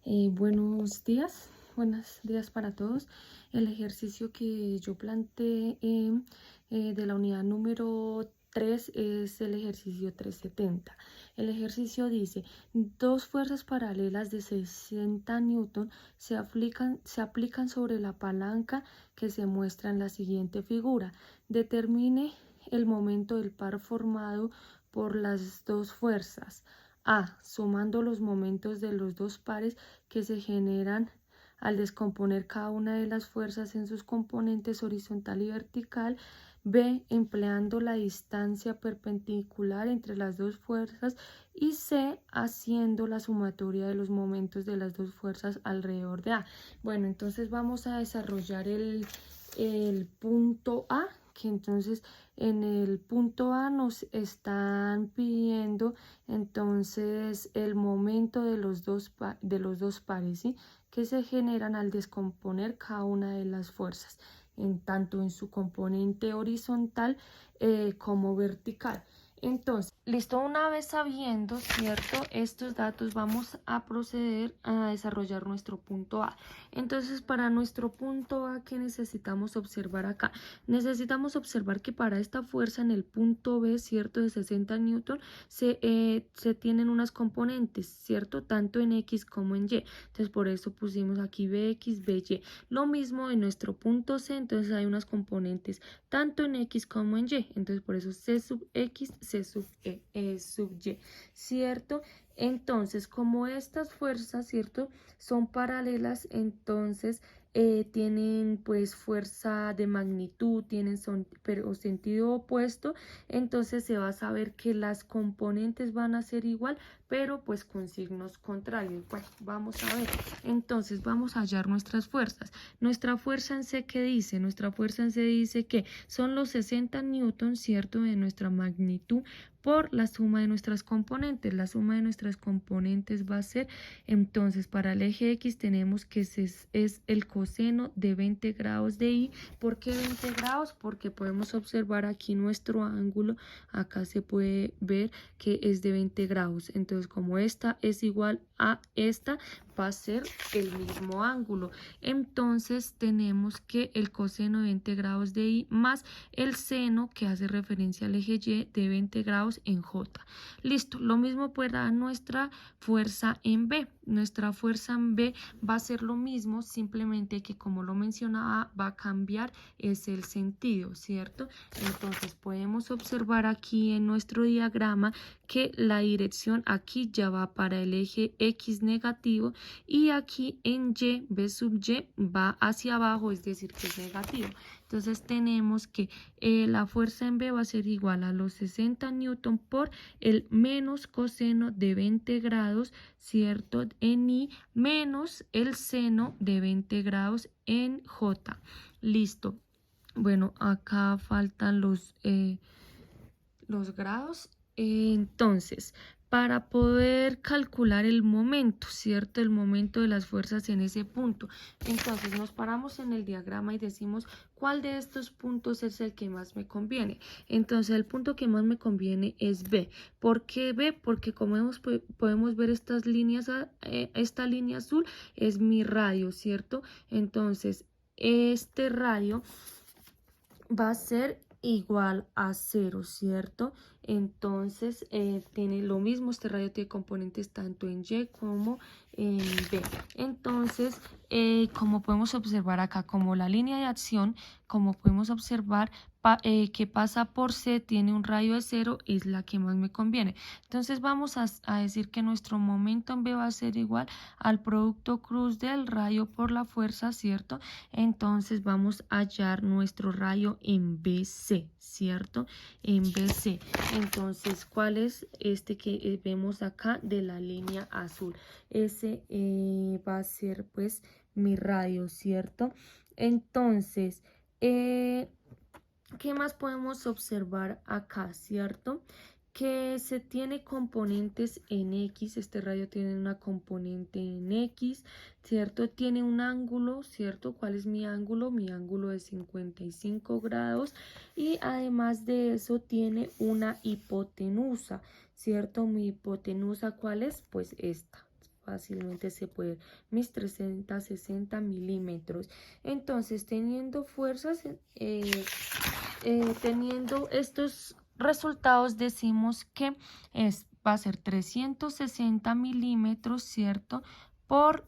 Buenos días para todos. El ejercicio que yo planteé de la unidad número 3 es el ejercicio 370. El ejercicio dice, dos fuerzas paralelas de 60 newton se aplican sobre la palanca que se muestra en la siguiente figura. Determine el momento del par formado por las dos fuerzas. A. Sumando los momentos de los dos pares que se generan al descomponer cada una de las fuerzas en sus componentes horizontal y vertical. B. Empleando la distancia perpendicular entre las dos fuerzas. Y C. Haciendo la sumatoria de los momentos de las dos fuerzas alrededor de A. Bueno, entonces vamos a desarrollar el punto A, que entonces en el punto A nos están pidiendo entonces el momento de los dos pares, ¿sí?, que se generan al descomponer cada una de las fuerzas, tanto en su componente horizontal como vertical. Entonces, listo, una vez sabiendo, ¿cierto?, estos datos, vamos a proceder a desarrollar nuestro punto A. Entonces, para nuestro punto A, ¿qué necesitamos observar acá? Necesitamos observar que para esta fuerza en el punto B, ¿cierto?, de 60 newton, se tienen unas componentes, ¿cierto?, tanto en X como en Y. Entonces, por eso pusimos aquí BX, BY. Lo mismo en nuestro punto C, entonces hay unas componentes tanto en X como en Y. Entonces, por eso C sub X, C sub Y, ¿cierto? Entonces, como estas fuerzas, ¿cierto?, son paralelas, entonces tienen pues fuerza de magnitud, pero sentido opuesto, entonces se va a saber que las componentes van a ser igual, pero pues con signos contrarios. Bueno, vamos a ver. Entonces vamos a hallar nuestras fuerzas. Nuestra fuerza en C, ¿qué dice? Nuestra fuerza en C dice que son los 60 newtons, ¿cierto?, de nuestra magnitud por la suma de nuestras componentes. La suma de nuestras componentes va a ser, entonces, para el eje X tenemos que es el coseno de 20 grados de Y. ¿Por qué 20 grados? Porque podemos observar aquí nuestro ángulo. Acá se puede ver que es de 20 grados. Entonces, como esta es igual a esta, va a ser el mismo ángulo. Entonces tenemos que el coseno de 20 grados de Y más el seno, que hace referencia al eje Y, de 20 grados en J. Listo, lo mismo para nuestra fuerza en B. Nuestra fuerza en B va a ser lo mismo, simplemente que, como lo mencionaba, va a cambiar es el sentido, ¿cierto? Entonces podemos observar aquí en nuestro diagrama que la dirección aquí ya va para el eje X negativo, y aquí en Y, B sub Y, va hacia abajo, es decir, que es negativo. Entonces tenemos que la fuerza en B va a ser igual a los 60 newton por el menos coseno de 20 grados, ¿cierto?, en Y, menos el seno de 20 grados en J. Listo. Bueno, acá faltan los grados. Entonces, para poder calcular el momento, ¿cierto?, el momento de las fuerzas en ese punto, entonces nos paramos en el diagrama y decimos cuál de estos puntos es el que más me conviene. Entonces, el punto que más me conviene es B. ¿Por qué B? Porque como podemos ver estas líneas, esta línea azul es mi radio, ¿cierto? Entonces, este radio va a ser igual a 0, ¿cierto? Entonces tiene lo mismo, este radio tiene componentes tanto en Y como en B. Entonces, como podemos observar acá, como la línea de acción, como podemos observar que pasa por C, tiene un radio de 0, es la que más me conviene. Entonces vamos a decir que nuestro momento en B va a ser igual al producto cruz del radio por la fuerza, ¿cierto? Entonces vamos a hallar nuestro radio en BC, ¿cierto? En BC. Entonces, ¿cuál es este que vemos acá de la línea azul? Ese va a ser pues mi radio, ¿cierto? Entonces, ¿qué más podemos observar acá, cierto? Que se tiene componentes en X, este radio tiene una componente en X, ¿cierto? Tiene un ángulo, ¿cierto? ¿Cuál es mi ángulo? Mi ángulo es 55 grados, y además de eso tiene una hipotenusa, ¿cierto? Mi hipotenusa, ¿cuál es? Pues esta. fácilmente se puede, mis 360 milímetros. Entonces, teniendo fuerzas, teniendo estos resultados, decimos que va a ser 360 milímetros, ¿cierto? Por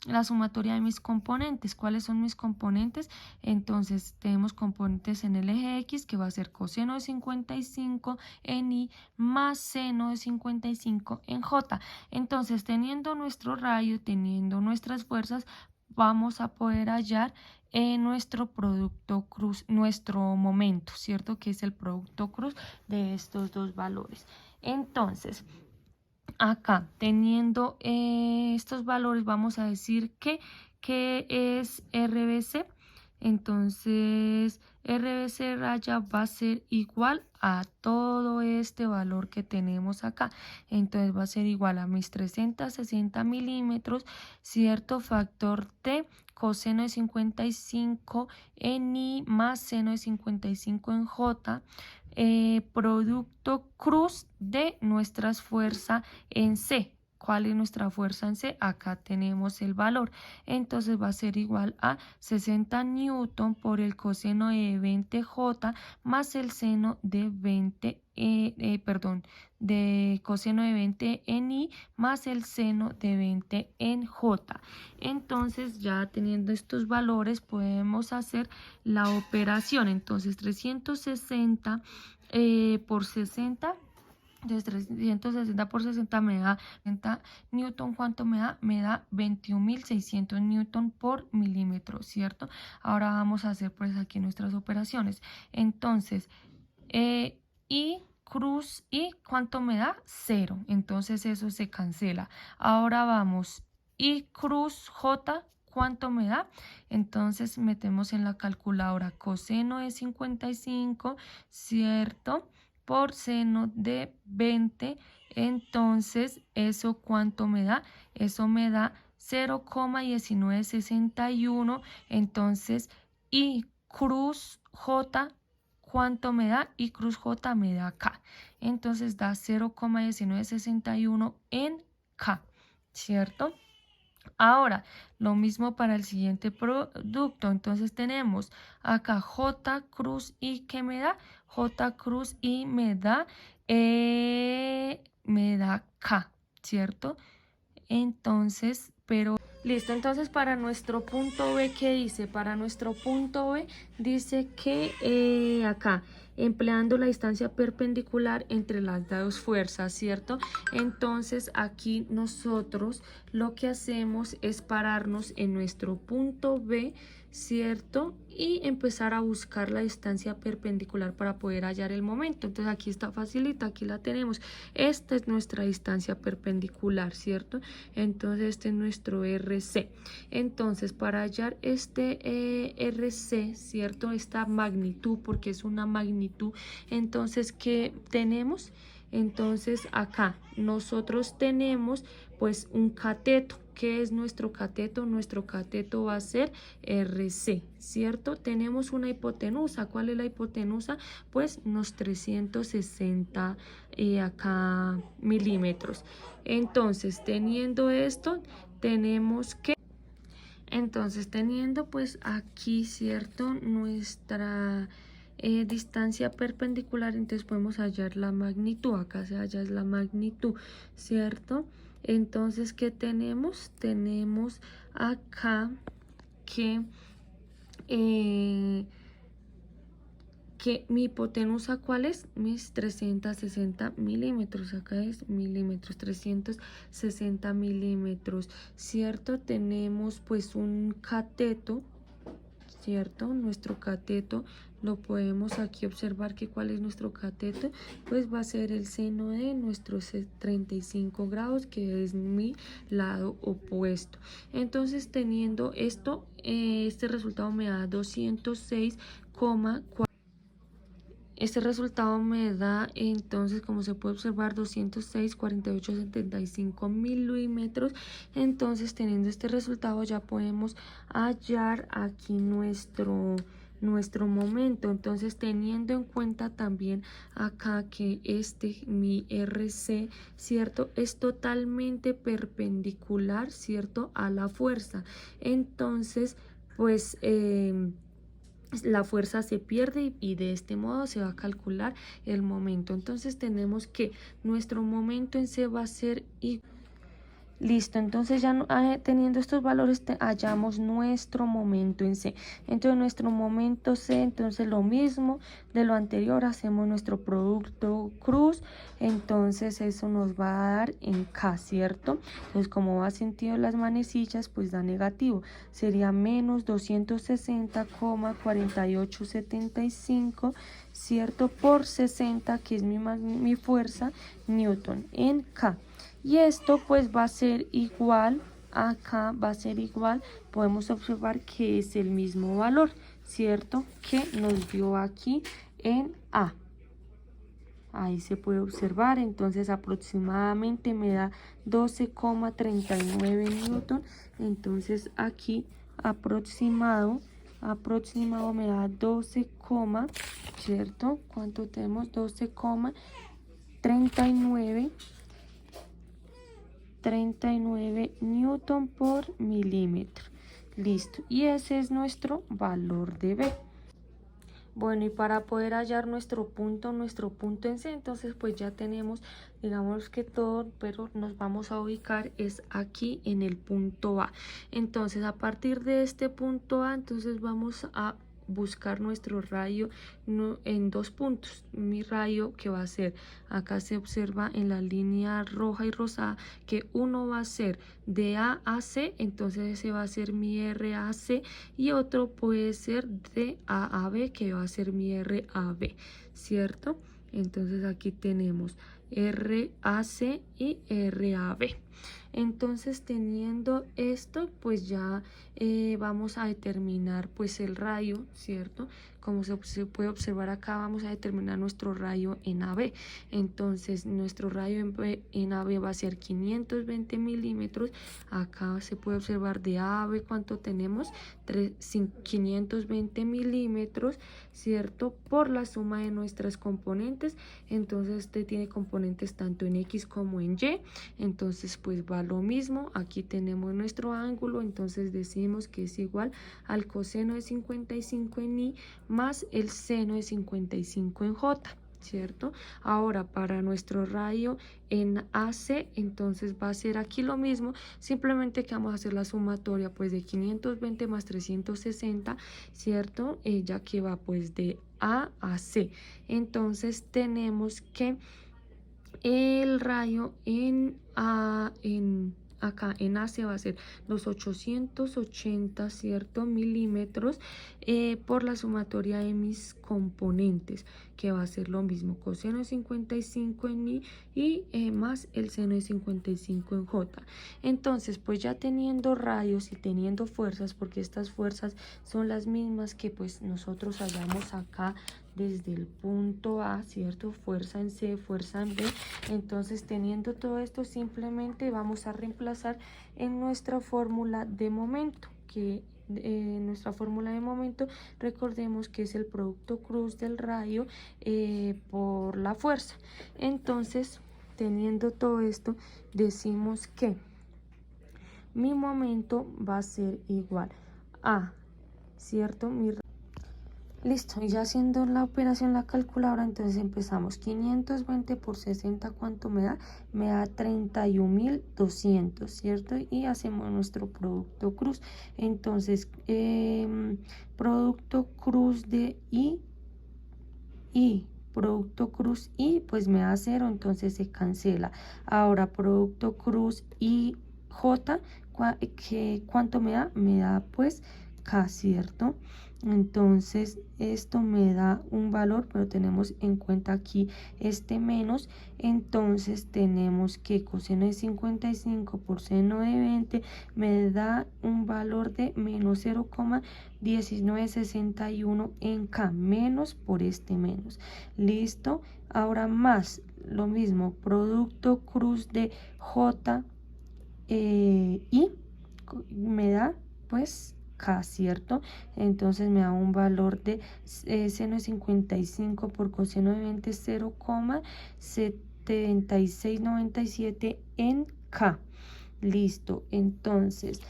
la sumatoria de mis componentes. ¿Cuáles son mis componentes? Entonces tenemos componentes en el eje X, que va a ser coseno de 55 en Y más seno de 55 en J. Entonces, teniendo nuestro radio, teniendo nuestras fuerzas, vamos a poder hallar nuestro producto cruz, nuestro momento, ¿cierto? Que es el producto cruz de estos dos valores. Entonces, acá, teniendo estos valores, vamos a decir que es RBC. Entonces, RBC raya va a ser igual a todo este valor que tenemos acá. Entonces, va a ser igual a mis 360 milímetros, ¿cierto? Factor T, coseno de 55 en Y más seno de 55 en J. Producto cruz de nuestra fuerza en C. ¿Cuál es nuestra fuerza en C? Acá tenemos el valor. Entonces va a ser igual a 60 newton por el coseno de 20J más el seno de 20, de coseno de 20 en Y más el seno de 20 en J. Entonces, ya teniendo estos valores, podemos hacer la operación. Entonces, 360 por 60. Entonces 360 por 60 me da 60 newton. ¿Cuánto me da? Me da 21.600 newton por milímetro, ¿cierto? Ahora vamos a hacer pues aquí nuestras operaciones. Entonces, y cruz y ¿cuánto me da? 0. Entonces eso se cancela. Ahora vamos, y cruz J, ¿cuánto me da? Entonces metemos en la calculadora coseno de 55, ¿cierto? Por seno de 20. Entonces, ¿eso cuánto me da? Eso me da 0,1961. Entonces, y cruz J, ¿cuánto me da? Y cruz J me da K. Entonces da 0,1961 en K, ¿cierto? Ahora, lo mismo para el siguiente producto. Entonces tenemos acá J cruz I, ¿qué me da? J cruz I me da K, ¿cierto? Entonces, pero listo. Entonces, para nuestro punto B, ¿qué dice? Para nuestro punto B dice que acá, empleando la distancia perpendicular entre las dos fuerzas, ¿cierto? Entonces, aquí nosotros lo que hacemos es pararnos en nuestro punto B, ¿cierto? Y empezar a buscar la distancia perpendicular para poder hallar el momento. Entonces, aquí está facilita, aquí la tenemos. Esta es nuestra distancia perpendicular, ¿cierto? Entonces, este es nuestro RC. Entonces, para hallar este RC, ¿cierto? Esta magnitud, porque es una magnitud. Entonces, ¿qué tenemos? Entonces, acá nosotros tenemos pues un cateto. ¿Qué es nuestro cateto? Nuestro cateto va a ser RC, ¿cierto? Tenemos una hipotenusa. ¿Cuál es la hipotenusa? Pues unos 360 acá milímetros. Entonces, teniendo esto, tenemos que... Entonces, teniendo pues aquí, ¿cierto? Nuestra distancia perpendicular, entonces podemos hallar la magnitud. Acá se halla la magnitud, ¿cierto? Entonces, ¿qué tenemos? Tenemos acá que mi hipotenusa, ¿cuál es? Mis 360 milímetros. Acá es milímetros, 360 milímetros, ¿cierto? Tenemos pues un cateto, ¿cierto? Nuestro cateto lo podemos aquí observar, que cuál es nuestro cateto, pues va a ser el seno de nuestros 35 grados, que es mi lado opuesto. Entonces, teniendo esto, este resultado me da 206,4. Este resultado me da, entonces, como se puede observar, 206,4875 milímetros. Entonces, teniendo este resultado, ya podemos hallar aquí nuestro nuestro momento. Entonces, teniendo en cuenta también acá que mi RC, ¿cierto? Es totalmente perpendicular, ¿cierto? A la fuerza. Entonces, pues la fuerza se pierde y de este modo se va a calcular el momento. Entonces tenemos que nuestro momento en C va a ser igual. Listo, entonces ya teniendo estos valores hallamos nuestro momento en C. Entonces nuestro momento C, entonces lo mismo de lo anterior, hacemos nuestro producto cruz, entonces eso nos va a dar en K, ¿cierto? Entonces como va sentido las manecillas, pues da negativo, sería menos 260,4875, ¿cierto? Por 60, que es mi fuerza, Newton, en K. Y esto pues va a ser igual, acá va a ser igual, podemos observar que es el mismo valor, ¿cierto? Que nos dio aquí en A. Ahí se puede observar, entonces aproximadamente me da 12,39 newton. Entonces aquí aproximado me da 12, ¿cierto? ¿Cuánto tenemos? 12,39 newton por milímetro. Listo, y ese es nuestro valor de B. Bueno, y para poder hallar nuestro punto en C, entonces pues ya tenemos, digamos que todo, pero nos vamos a ubicar es aquí en el punto A. Entonces a partir de este punto A, entonces vamos a buscar nuestro rayo en dos puntos. Mi rayo que va a ser, acá se observa en la línea roja y rosada que uno va a ser de A a C, entonces ese va a ser mi RAC, y otro puede ser de A a B, que va a ser mi RAB, ¿cierto? Entonces aquí tenemos RAC y RAB. Entonces teniendo esto, pues ya vamos a determinar pues el rayo, ¿cierto? Como se puede observar acá, vamos a determinar nuestro rayo en AB. Entonces nuestro rayo en AB va a ser 520 milímetros. Acá se puede observar de AB cuánto tenemos, 520 milímetros, ¿cierto? Por la suma de nuestras componentes. Entonces este tiene componentes tanto en X como en Y. Entonces pues va lo mismo. Aquí tenemos nuestro ángulo, entonces decimos que es igual al coseno de 55 en I más el seno de 55 en J, ¿cierto? Ahora para nuestro rayo en AC, entonces va a ser aquí lo mismo, simplemente que vamos a hacer la sumatoria pues de 520 más 360, ¿cierto? Ya que va pues de A a C. Entonces tenemos que el rayo acá en AC va a ser los 880, ¿cierto? Milímetros por la sumatoria de mis componentes, que va a ser lo mismo, coseno de 55 en I y más el seno de 55 en J. Entonces, pues ya teniendo radios y teniendo fuerzas, porque estas fuerzas son las mismas que pues nosotros hallamos acá desde el punto A, ¿cierto? Fuerza en C, fuerza en B. Entonces, teniendo todo esto, simplemente vamos a reemplazar en nuestra fórmula de momento, que nuestra fórmula de momento, recordemos que es el producto cruz del rayo por la fuerza. Entonces, teniendo todo esto, decimos que mi momento va a ser igual a, ¿cierto? Listo, y ya haciendo la operación la calculadora, entonces empezamos 520 por 60, ¿cuánto me da? Me da 31.200, ¿cierto? Y hacemos nuestro producto cruz. Entonces, producto cruz de I, producto cruz I, pues me da 0, entonces se cancela. Ahora, producto cruz I, J, ¿cuánto me da? Me da pues K, ¿cierto? Entonces esto me da un valor, pero tenemos en cuenta aquí este menos, entonces tenemos que coseno de 55 por seno de 20 me da un valor de menos 0,1961 en K, menos por este menos. Listo, ahora más lo mismo, producto cruz de J y me da pues K, ¿cierto? Entonces me da un valor de seno de 55 por coseno de 20, 0,7697 en K. Listo, entonces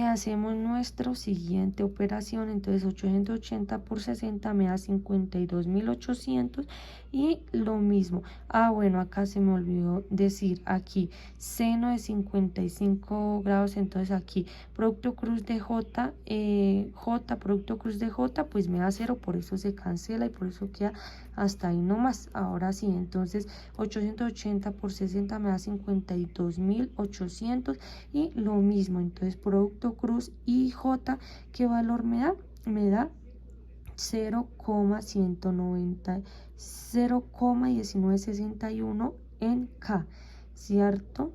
hacemos nuestra siguiente operación. Entonces 880 por 60 me da 52.800 y lo mismo. Bueno, acá se me olvidó decir aquí seno de 55 grados. Entonces aquí producto cruz de J, producto cruz de J, pues me da 0, por eso se cancela y por eso queda hasta ahí nomás. Ahora sí, entonces 880 por 60 me da 52.800 y lo mismo. Entonces producto cruz y J, ¿qué valor me da? Me da 0,1961 en K, ¿cierto?